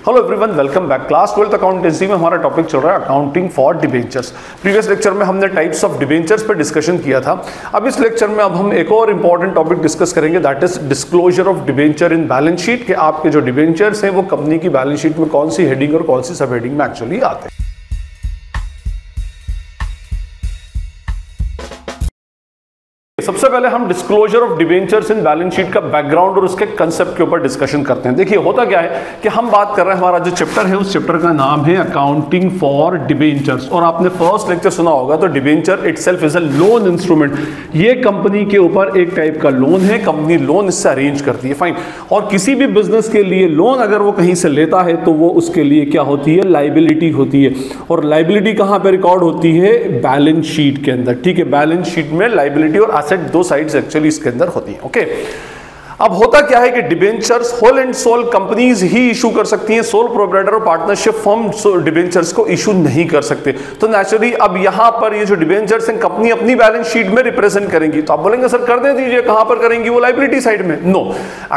Hello everyone, welcome back. Class 12th accountancy में हमारा topic चल रहा है accounting for debentures. Previous lecture में हमने टाइप्स ऑफ डिबेंचर्स पर डिस्कशन किया था। अब इस लेक्चर में अब हम एक और इंपॉर्टेंट टॉपिक डिस्कस करेंगे, that is disclosure of debenture in balance sheet. कि आपके जो डिबेंचर्स हैं वो कंपनी की बैलेंस शीट में कौन सी हेडिंग और कौन सी सब हेडिंग में एक्चुअली आते हैं। सबसे पहले हम disclosure of debentures in balance sheet का बैकग्राउंड और उसके कंसेप्ट के ऊपर डिस्कशन करते हैं। देखिए होता क्या है कि हम बात कर रहे हैं, हमारा जो चैप्टर है उस चैप्टर का नाम है अकाउंटिंग फॉर डिबेंचर्स। और आपने फर्स्ट लेक्चर सुना होगा, तो debenture itself is a loan instrument. ये कंपनी के ऊपर एक टाइप का लोन है, कंपनी लोन इससे अरेंज करती है, फाइन। और किसी भी बिजनेस के लिए लोन अगर वो कहीं से लेता है तो वो उसके लिए क्या होती है, लाइबिलिटी होती है। और लाइबिलिटी कहां पे रिकॉर्ड होती है, बैलेंस शीट के अंदर। ठीक है, बैलेंस शीट में लाइबिलिटी और एसेट दो साइड्स एक्चुअली इसके अंदर होती हैं। ओके, अब होता क्या है कि debentures whole and sole companies ही इशू कर सकती हैं, सोल प्रोप्राइटर और पार्टनरशिप फर्म डिबेंचर्स को इशू नहीं कर सकते। तो नेचुरली अब यहां पर ये जो डिबेंचर्स हैं कंपनी अपनी बैलेंस शीट में रिप्रेजेंट करेंगी। तो आप बोलेंगे सर कर दे दीजिए, कहां पर करेंगी, वो लाइबिलिटी साइड में। नो,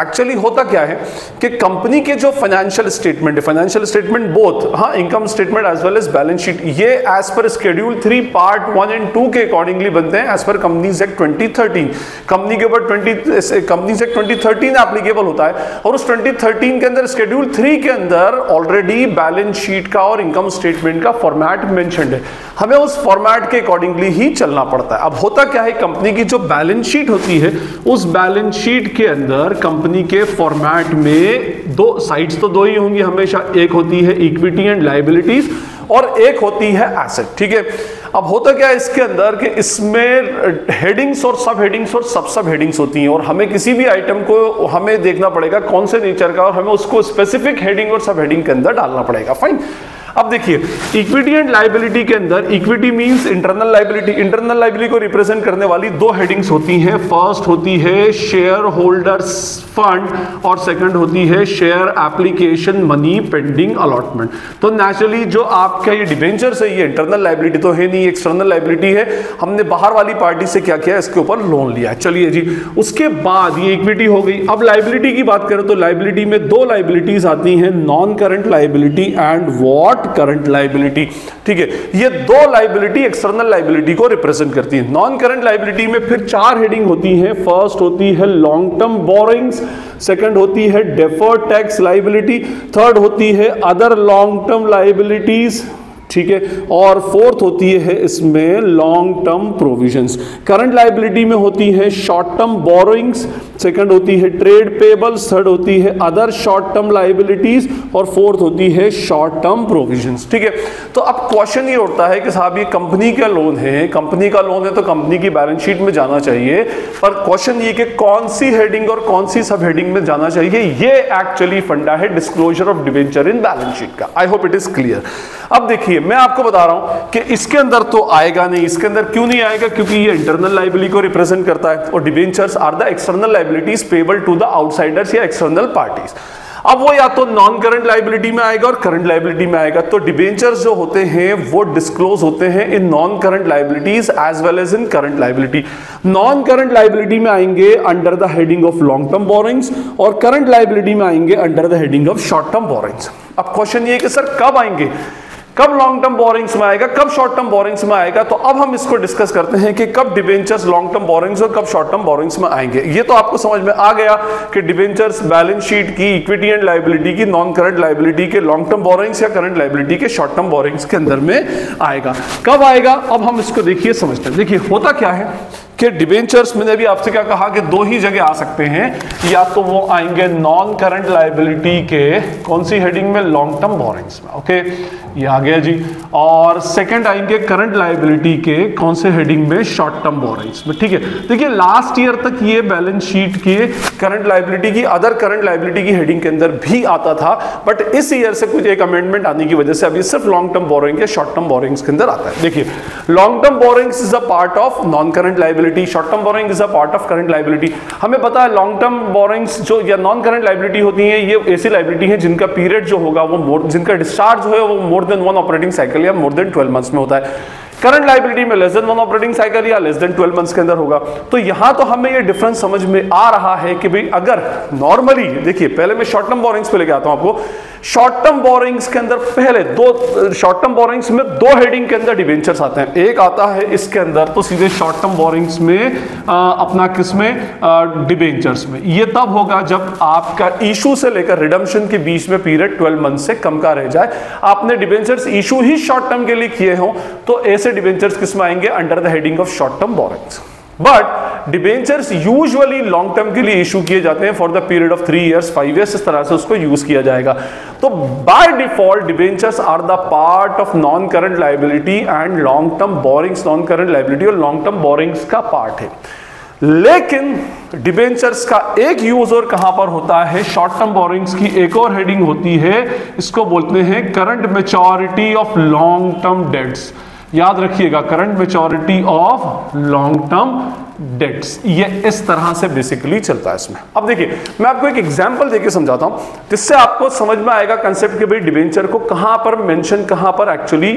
एक्चुअली होता क्या है कि कंपनी के जो फाइनेंशियल स्टेटमेंट है, फाइनेंशियल स्टेटमेंट बोथ, हाँ, income statement as well as balance sheet, ये as per schedule 3 part 1 and 2 के अकॉर्डिंगली बनते हैं as per companies act 2013। Company के ऊपर कंपनीज एक्ट 2013 एप्लीकेबल होता है। और उस 2013 के अंदर शेड्यूल 3 के अंदर ऑलरेडी बैलेंस शीट का और इनकम स्टेटमेंट का फॉर्मेट मेंशन्ड है। हमें उस फॉर्मेट के अकॉर्डिंगली ही चलना पड़ता है। अब होता क्या है, कंपनी की जो बैलेंस शीट होती है उस बैलेंस शीट के अंदर कंपनी के फॉर्मेट में दो साइड्स तो दो ही होंगी हमेशा, एक होती है इक्विटी एंड लायबिलिटीज और एक होती है एसेट। ठीक है, अब होता क्या है इसके अंदर कि इसमें हेडिंग्स और सब हेडिंग्स और सब हेडिंग्स होती हैं। और हमें किसी भी आइटम को हमें देखना पड़ेगा कौन से नेचर का, और हमें उसको स्पेसिफिक हेडिंग और सब हेडिंग के अंदर डालना पड़ेगा, फाइन। अब देखिए इक्विटी एंड लायबिलिटी के अंदर equity means internal liability. Internal liability को रिप्रेजेंट करने वाली दो हेडिंग्स होती हैं। फर्स्ट होती है शेयर होल्डर्स फंड और सेकंड होती है share application money pending allotment. तो नेचुरली जो आपका ये डिबेंचर्स है ये इंटरनल लायबिलिटी तो है नहीं, एक्सटर्नल लायबिलिटी है। हमने बाहर वाली पार्टी से क्या किया, इसके ऊपर लोन लिया। चलिए जी, उसके बाद ये इक्विटी हो गई। अब लायबिलिटी की बात करें तो लायबिलिटी में दो लायबिलिटीज आती हैं, non current liability and what current liability. ठीक है, ये दो लायबिलिटी एक्सटर्नल लायबिलिटी को रिप्रेजेंट करती है। नॉन करंट लायबिलिटी में फिर चार हेडिंग होती हैं। फर्स्ट होती है लॉन्ग टर्म बोरिंग्स, सेकंड होती है डेफर्ड टैक्स लायबिलिटी, थर्ड होती है अदर लॉन्ग टर्म लायबिलिटीज, ठीक है, और फोर्थ होती है इसमें long term provisions. Current liability में होती है शॉर्ट टर्म बोरोइंग्स, सेकंड होती है ट्रेड पेबल्स, थर्ड होती है अदर शॉर्ट टर्म लायबिलिटीज और फोर्थ होती है शॉर्ट टर्म प्रोविजंस। ठीक है, तो अब क्वेश्चन ये उठता है कि साहब ये कंपनी का लोन है, कंपनी का लोन है तो कंपनी की बैलेंस शीट में जाना चाहिए, पर क्वेश्चन ये कि कौन सी हेडिंग और कौन सी सब हेडिंग में जाना चाहिए, ये एक्चुअली फंडा है disclosure of debenture in balance sheet का। I hope it is clear. अब देखिए मैं आपको बता रहा हूं कि इसके अंदर तो आएगा नहीं। इसके अंदर क्यों नहीं आएगा, क्योंकि ये इंटरनल लायबिलिटी को रिप्रेजेंट करता है और debentures are the external liabilities payable to the outsiders या एक्सटर्नल पार्टीज। अब वो या तो नॉन करंट लायबिलिटी में आएगा और करंट लायबिलिटी में आएगा। तो डिबेंचर्स जो होते हैं वो डिस्क्लोज होते हैं in non current liabilities as well as in current liability. Non current liability में आएंगे under the heading of long term borrowings और करंट लायबिलिटी में आएंगे under the heading of short term borrowings. अब क्वेश्चन ये है कि सर कब आएंगे, कब लॉन्ग टर्म बोरिंग्स में आएगा, कब शॉर्ट टर्म बोरिंग्स में आएगा। तो अब हम इसको डिस्कस करते हैं कि कब डिबेंचर्स लॉन्ग टर्म बोरिंग्स और कब शॉर्ट टर्म बोरिंग्स में आएंगे। ये तो आपको समझ में आ गया कि डिबेंचर्स बैलेंस शीट की इक्विटी एंड लायबिलिटी की, नॉन करंट लायबिलिटी के लॉन्ग टर्म बोरिंग्स या करंट लायबिलिटी के शॉर्ट टर्म बोरिंग्स के अंदर में आएगा। कब आएगा, अब हम इसको देखिए समझते हैं। देखिए होता क्या है कि डिबेंचर्स, मैंने अभी आपसे क्या कहा कि दो ही जगह आ सकते हैं, या तो वो आएंगे नॉन करंट लायबिलिटी के कौन सी हेडिंग में, लॉन्ग टर्म बोरिंग्स में। ओके, ये आ गया जी। और सेकंड आएंगे करंट लायबिलिटी के कौन से हेडिंग में, शॉर्ट टर्म बोरिंग्स में। ठीक है, देखिए लास्ट ईयर तक ये बैलेंस शीट के करंट लायबिलिटी की, अदर करंट लायबिलिटी की हेडिंग के अंदर भी आता था, बट इस ईयर से कुछ एक अमेंडमेंट आने की वजह से अभी सिर्फ लॉन्ग टर्म बोरिंग या शॉर्ट टर्म बोरिंग्स के अंदर आता है। देखिए long term borings is a part of non current liability, short term borrowing is a part of current liability. हमें पता है लॉन्ग टर्म बोरिंग्स जो या नॉन करंट लायबिलिटी होती है, ये ऐसी लायबिलिटी है जिनका पीरियड जो होगा वो जिनका डिस्चार्ज जो है वो more than one operating cycle या मोर देन 12 मंथ्स में होता है। करंट लायबिलिटी में लेस देन 1 ऑपरेटिंग साइकिल या लेस देन 12 मंथ्स के अंदर होगा। तो यहां तो हमें ये डिफरेंस समझ में आ रहा है कि भाई अगर नॉर्मली देखिए, पहले मैं शॉर्ट टर्म बोरिंग्स पे लेके आता हूं आपको। शॉर्ट टर्म बोरिंग्स के अंदर पहले दो शॉर्ट टर्म बोरिंग्स में दो हेडिंग के अंदर डिबेंचर्स आते हैं। एक आता है इसके अंदर तो सीधे शॉर्ट टर्म बोरिंग्स में अपना किसमें डिबेंचर्स में। ये तब होगा जब आपका इशू से लेकर रिडम्पशन के बीच में पीरियड 12 मंथ से कम का रह जाए। आपने डिबेंचर्स इशू ही शॉर्ट टर्म के लिए किए हो तो ऐसे डिबेंचर्स किसमें आएंगे? Under the heading of short term borrowings. But debentures usually long term के लिए इशू किए जाते हैं for the period of 3 years 5 years, इस तरह से उसको यूज किया जाएगा। तो by default debentures are the part of non current liability and long term borrowings non current liability और लॉन्ग टर्म बोरिंग्स का पार्ट है। लेकिन डिबेंचर्स का एक यूज और कहां पर होता है? शॉर्ट टर्म बोरिंग्स की एक और हेडिंग होती है, इसको बोलते हैं current maturity of long term debts. याद रखिएगा, current maturity of long term debts, ये इस तरह से बेसिकली चलता है इसमें। अब देखिए, मैं आपको एक एग्जांपल देके समझाता हूं जिससे आपको समझ में आएगा कंसेप्ट के भाई डिबेंचर को कहां पर मेंशन, कहां पर एक्चुअली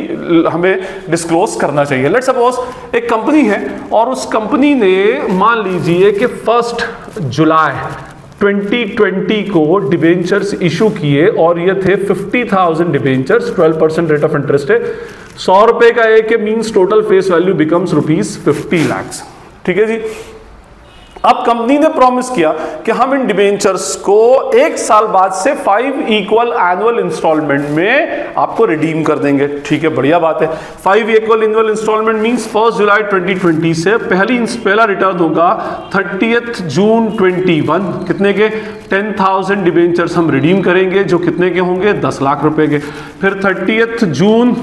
हमें डिस्क्लोज करना चाहिए। लेट्स सपोज एक कंपनी है और उस कंपनी ने मान लीजिए कि 1 जुलाई 2020 को डिबेंचर्स इशू किए और ये थे 50,000 डिबेंचर्स, 12% रेट ऑफ इंटरेस्ट है, 100 रुपए का एक means total face value becomes ₹50 lakh. ठीक है जी। अब कंपनी ने प्रॉमिस किया कि हम इन डिबेंचर्स को 1 साल बाद से 5 इक्वल एनुअल इंस्टॉलमेंट में आपको रिडीम कर देंगे। ठीक है, बढ़िया बात है। 5 इक्वल एनुअल इंस्टॉलमेंट मींस 1 जुलाई 2020 से पहला रिटर्न होगा 30 जून 21। कितने के? 10,000 डिबेंचर्स हम रिडीम करेंगे जो कितने के होंगे? 10 लाख रुपए के। फिर 30 जून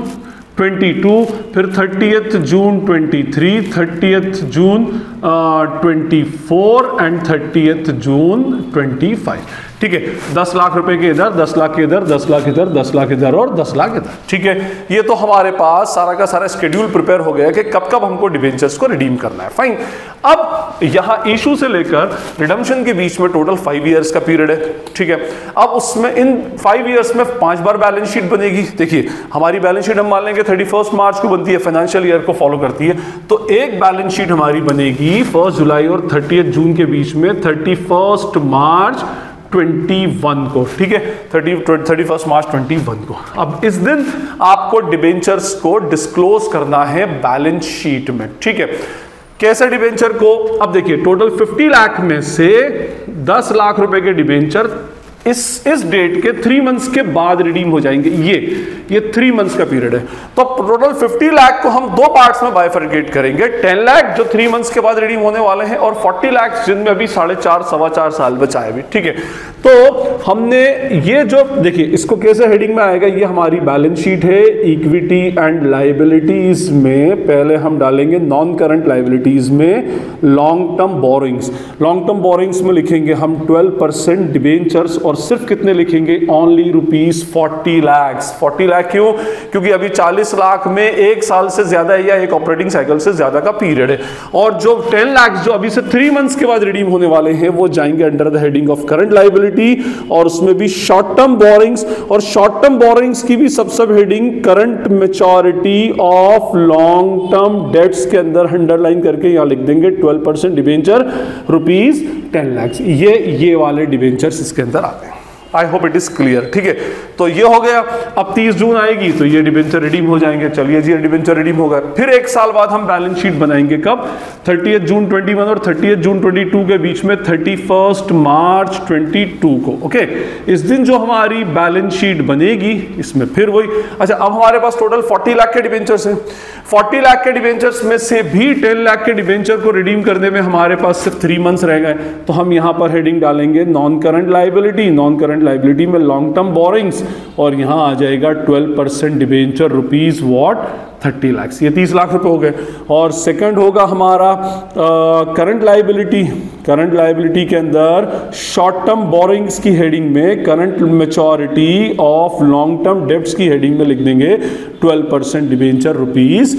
22, फिर 30 जून 23, 30 जून 24 एंड 30 जून 25। ठीक है, 10 लाख रुपए के इधर, 10 लाख के इधर, 10 लाख इधर, 10 लाख इधर और 10 लाख इधर। ठीक है, ये तो हमारे पास सारा का सारा शेड्यूल प्रिपेयर हो गया कि कब कब हमको डिबेंचर्स को रिडीम करना है। फाइन। अब यहां इशू से लेकर रिडम्पशन के बीच में टोटल 5 इयर्स का पीरियड है। ठीक है, अब उसमें इन 5 इयर्स में 5 बार बैलेंस शीट बनेगी। देखिए, हमारी बैलेंस शीट हम मान लेंगे 31 मार्च को बनती है, फाइनेंशियल ईयर को फॉलो करती है। तो एक बैलेंस शीट हमारी बनेगी 1 जुलाई और 30 जून के बीच में 31 मार्च 21 को। ठीक है, 31 मार्च 21 को। अब इस दिन आपको डिबेंचर्स को डिस्क्लोज करना है बैलेंस शीट में। ठीक है, कैसे डिबेंचर को? अब देखिए, टोटल 50 लाख में से 10 लाख रुपए के डिबेंचर इस डेट के 3 मंथ्स के बाद रिडीम हो जाएंगे। ये 3 मंथ्स का पीरियड है। तो टोटल 50 लाख को हम 2 पार्ट्स में बाइफरकेट करेंगे। 10 लाख जो 3 मंथ्स के बाद रिडीम होने वाले हैं और 40 लाख जिनमें अभी 4.5 सवा 4 साल बचा है अभी। ठीक है, तो हमने ये जो देखिए, इसको कैसे हेडिंग में आएगा? ये हमारी बैलेंस शीट है। इक्विटी एंड लायबिलिटीज में पहले हम डालेंगे नॉन करंट लायबिलिटीज में long term borings. Long term borings में लिखेंगे हम 12% डिबेंचर्स और सिर्फ कितने लिखेंगे? ओनली ₹40 लाख। 40 लाख क्यों? क्योंकि अभी 40 लाख में 1 साल से ज्यादा है या एक ऑपरेटिंग साइकिल से ज्यादा का पीरियड है। और जो 10 लाख जो अभी से 3 मंथ्स के बाद रिडीम होने वाले हैं वो जाएंगे under the heading of current liability और उसमें भी शॉर्ट टर्म बोरिंग्स। और शॉर्ट टर्म बोरिंग्स की भी सब heading current maturity of long term debts के अंदर अंडरलाइन करके यहां लिख देंगे 12% डिबेंचर ₹10 लाख। ये वाले डिबेंचर्स इसके अंदर आते हैं। आई होप इट इज क्लियर। ठीक है, तो ये हो गया। अब 30 जून आएगी तो ये डिबेंचर रिडीम हो जाएंगे। चलिए जी, डिबेंचर रिडीम हो गए। फिर 1 साल बाद हम बैलेंस शीट बनाएंगे। कब? 30 जून 21 और 30 जून 22 के बीच में 31 मार्च 22 को। ओके, इस दिन जो हमारी बैलेंस शीट बनेगी इसमें फिर वही। अच्छा, अब हमारे पास टोटल 40 लाख के डिबेंचर्स हैं। 40 लाख के डिबेंचर्स में से भी 10 लाख के डिबेंचर को रिडीम करने में हमारे पास सिर्फ 3 मंथ्स रह गए। तो हम यहां पर हेडिंग डालेंगे non current liability. Non current liability में लॉन्ग टर्म बोरिंग्स और यहां आ जाएगा 12% डिबेंचर ₹30 लाख। ये 30 लाख रुपए हो गए। और सेकंड होगा हमारा करंट लायबिलिटी। करंट लायबिलिटी के अंदर शॉर्ट टर्म बोरिंग्स की हेडिंग में current maturity of long term debts की हेडिंग में लिख देंगे 12% डिबेंचर ₹10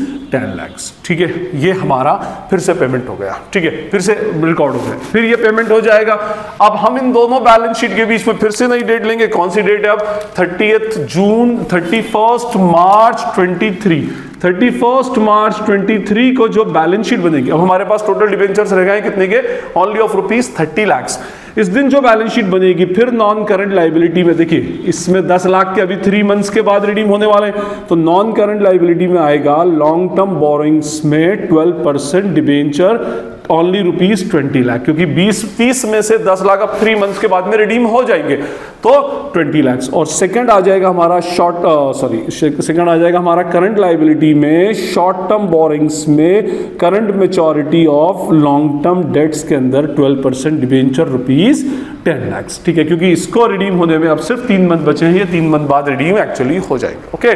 लाख। ठीक है, ये हमारा फिर से पेमेंट हो गया। ठीक है, फिर से रिकॉर्ड हो गया। फिर ये पेमेंट हो जाएगा। अब हम इन दोनों बैलेंस शीट के बीच में फिर से नई डेट लेंगे। कौन सी डेट है अब? 30 जून 31 मार्च 23। 31 मार्च 23 को जो बैलेंस शीट बनेगी, अब हमारे पास टोटल डिबेंचर्स रह गए कितने के, ओनली ऑफ ₹30 लाख। इस दिन जो बैलेंस शीट बनेगी फिर नॉन करंट लाइबिलिटी में, देखिए इसमें 10 लाख के अभी 3 मंथ्स के बाद रिडीम होने वाले हैं, तो नॉन करंट लाइबिलिटी में आएगा लॉन्ग टर्म बोरोइंग्स में 12% डिबेंचर ओनली ₹20 लाख, क्योंकि 20 में से 10 लाख अब 3 मंथ्स के बाद में रिडीम हो जाएंगे, तो 20 लाख। और सेकंड आ जाएगा हमारा सेकंड आ जाएगा हमारा करंट लाइबिलिटी में शॉर्ट टर्म बोरिंग्स में current maturity of long term debts के अंदर 12% डिबेंचर ₹10 लाख, ठीक है, क्योंकि इसको रिडीम होने में अब सिर्फ 3 मंथ बचे हैं, ये 3 मंथ बाद रिडीम एक्चुअली हो जाएंगे। ओके,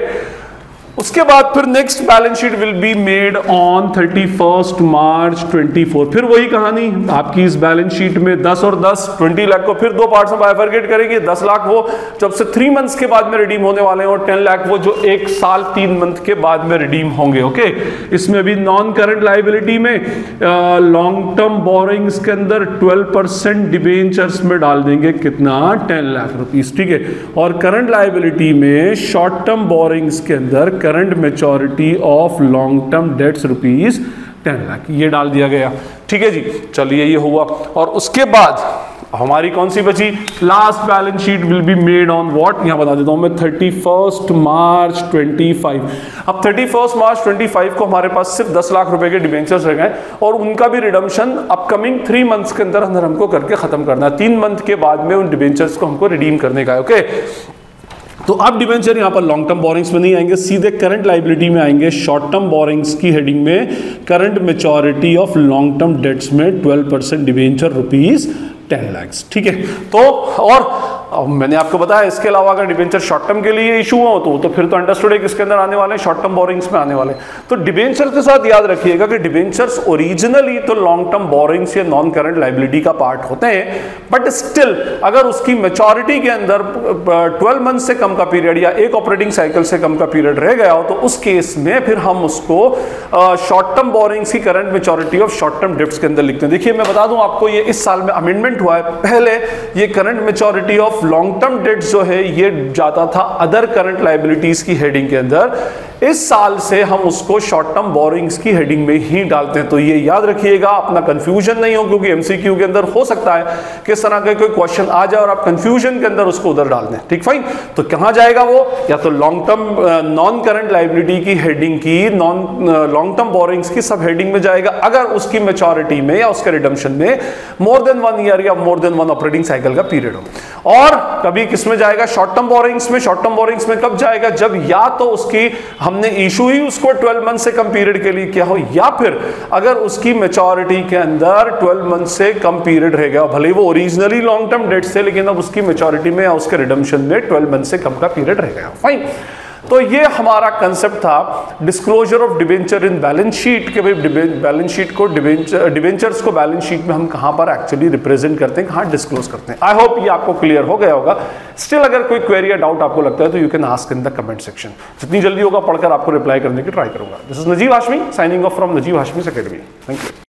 उसके बाद फिर next balance sheet will be made on 31 मार्च 24। फिर वही कहानी आपकी इस बैलेंस शीट में 10 और 10 20 लाख को फिर 2 पार्ट्स में बाइफरकेट करेंगे। 10 लाख वो जब से 3 मंथ्स के बाद में रिडीम होने वाले हैं, और 10 लाख वो जो 1 साल 3 मंथ के बाद में रिडीम होंगे। ओके, इसमें भी नॉन करंट लाइबिलिटी में लॉन्ग टर्म बोरोइंग्स के अंदर 12% डिबेंचर्स में डाल देंगे कितना, 10 लाख रुपीस, ठीक है। और करंट लाइबिलिटी में शॉर्ट टर्म बोरोइंग्स के अंदर current maturity of long term debts ₹10 lakh, ये डाल दिया गया, ठीक है जी। चलिए ये हुआ, और उसके बाद हमारी कौन सी बची, last balance sheet will be made on what, यहां बता देता हूं मैं, 31 मार्च 25। अब 31 मार्च 25 को हमारे पास सिर्फ 10 लाख रुपए के डिबेंचर्स रह गए, और उनका भी रिडम्पशन अपकमिंग 3 मंथ्स के अंदर हमको करके खत्म करना है। 3 मंथ के बाद में उन डिबेंचर्स को हमको रिडीम करने का है। ओके, तो अब डिबेंचर यहां पर लॉन्ग टर्म बोरिंग्स में नहीं आएंगे, सीधे करंट लाइबिलिटी में आएंगे, शॉर्ट टर्म बोरिंग्स की हेडिंग में current maturity of long term debts में 12% डिबेंचर ₹10 लाख, ठीक है। तो और मैंने आपको बताया इसके अलावा अगर डिबेंचर शॉर्ट टर्म के लिए इशू हो तो फिर तो अंडरस्टूड है किसके अंदर आने वाले हैं, शॉर्ट टर्म बोरिंग्स में आने वाले। तो डिबेंचर के साथ याद रखिएगा कि डिबेंचर्स ओरिजिनली तो लॉन्ग टर्म बोरिंग्स या नॉन करंट लाइबिलिटी का पार्ट होते हैं, बट स्टिल अगर उसकी मेच्योरिटी के अंदर 12 मंथ से कम का पीरियड या एक ऑपरेटिंग साइकिल से कम का पीरियड रह गया हो, तो उस केस में फिर हम उसको शॉर्ट टर्म बोरिंग्स की current maturity of short term debts के अंदर लिखते हैं। देखिए मैं बता दूं आपको, ये इस साल में अमेंडमेंट हुआ है, पहले ये current maturity of long term debts जो है ये जाता था अदर करंट लाइबिलिटीज की हेडिंग के अंदर, इस साल से हम उसको शॉर्ट टर्म बोरिंग्स की हेडिंग में ही डालते हैं। तो ये याद रखिएगा, अपना कंफ्यूजन नहीं हो, क्योंकि एमसीक्यू के अंदर हो सकता है कि इस तरह का कोई क्वेश्चन आ जाए और आप कंफ्यूजन के अंदर उसको उधर डाल दें, ठीक, फाइन। तो कहां जाएगा वो, या तो long term non current liability की हेडिंग की लॉन्ग टर्म बोरिंग्स की सब हेडिंग में जाएगा, अगर उसकी मेच्योरिटी में या उसके रिडम्पशन में मोर देन 1 ईयर या मोर देन 1 ऑपरेटिंग साइकिल का पीरियड हो। और कभी किस में जाएगा, शॉर्ट टर्म बोरिंग्स में। शॉर्ट टर्म बोरिंग्स में कब जाएगा, जब या तो उसकी हमने इशू ही उसको 12 मंथ से कम पीरियड के लिए किया हो, या फिर अगर उसकी मेच्योरिटी के अंदर 12 मंथ से कम पीरियड रह गया, भले वो ओरिजिनली लॉन्ग टर्म डेट से, लेकिन अब उसकी मेच्योरिटी में या उसके रिडम्पशन में 12 मंथ से कम का पीरियड रह गया, फाइन। तो ये हमारा कंसेप्ट था disclosure of debenture in balance sheet, के भाई बैलेंस शीट को डिबेंचर्स को बैलेंस शीट में हम कहां पर एक्चुअली रिप्रेजेंट करते हैं, कहां डिस्क्लोज करते हैं। आई होप ये आपको क्लियर हो गया होगा। स्टिल अगर कोई क्वेरी या डाउट आपको लगता है तो you can ask in the comment section, जितनी जल्दी होगा पढ़कर आपको रिप्लाई करने की ट्राई करूंगा। This is Najeeb Hashmi signing off from Najeeb हाशमी's अकेडमी। Thank you.